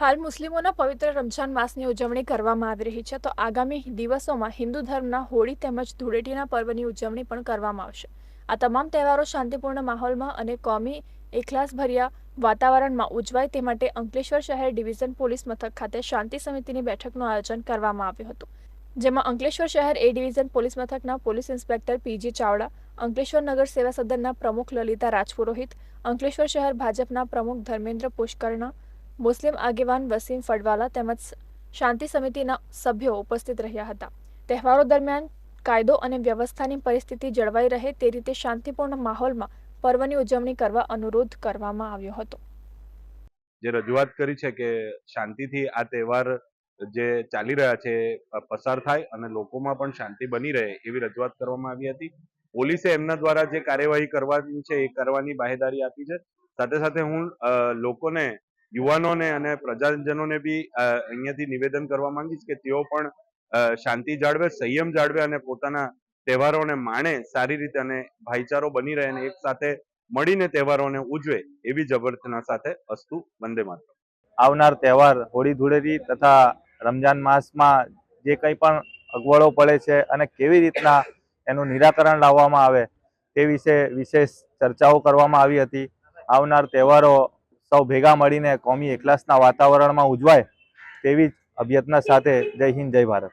હાલ મુસ્લિમોના પવિત્ર રમઝાન માસની ઉજવણી કરવામાં આવી રહી છે, તો આગામી દિવસોમાં હિન્દુ ધર્મના હોળી તેમજ ધૂળેટીના પર્વની ઉજવણી પણ કરવામાં આવશે. આ તમામ તહેવારો શાંતિપૂર્ણ માહોલમાં અને કોમી એખલાસભર્યા વાતાવરણમાં ઉજવાય તે માટે અંકલેશ્વર શહેર ડિવિઝન પોલીસ મથક ખાતે શાંતિ સમિતિની બેઠકનું આયોજન કરવામાં આવ્યું હતું. જેમાં અંકલેશ્વર શહેર એ ડિવિઝન પોલીસ મથકના police inspector PG Chavda, Ankleshwar નગર સેવા સદનના પ્રમુખ લલિતા રાજપુરોહિત, અંકલેશ્વર શહેર ભાજપના પ્રમુખ ધર્મેન્દ્ર પુષ્કરણા, મુસ્લિમ આગેવાન વસીમ ફડવાલા તેમજ શાંતિ સમિતિના સભ્યો ઉપસ્થિત રહ્યા હતા. તહેવારો દરમિયાન કાયદો અને વ્યવસ્થાની પરિસ્થિતિ જળવાઈ રહે તે રીતે શાંતિપૂર્ણ માહોલમાં પર્વની ઉજવણી કરવા અનુરોધ કરવામાં આવ્યો હતો. જે રજૂઆત કરી છે કે શાંતિથી આ તહેવાર જે ચાલી રહ્યા છે પસાર થાય અને લોકોમાં પણ શાંતિ બની રહે એવી રજૂઆત કરવામાં આવી હતી. પોલીસે એમના દ્વારા જે કાર્યવાહી કરવાની છે એ કરવાની બાહેધરી આપી છે. સાથે સાથે હું લોકોને, યુવાનોને અને પ્રજાજનોને બી અહીંયાથી નિવેદન કરવા માંગીશ કે તેઓ પણ શાંતિ જાળવે, સંયમ જાળવે અને પોતાના તહેવારોને માણે સારી રીતે અને ભાઈચારો બની રહે અને એક સાથે મળીને તહેવારોને ઉજવે એવી જબરદસ્તી સાથે અસ્તુ વંદે માતરમ. આવનાર તહેવાર હોળી ધૂળેટી તથા રમજાન માસમાં જે કંઈ પણ અગવડો પડે છે અને કેવી રીતના એનું નિરાકરણ લાવવામાં આવે તે વિશે વિશેષ ચર્ચાઓ કરવામાં આવી હતી. આવનાર તહેવારો સૌ ભેગા મળીને કોમી એકલાસના વાતાવરણમાં ઉજવાય તેવી જ અભ્યર્થના સાથે જય હિન્દ, જય ભારત.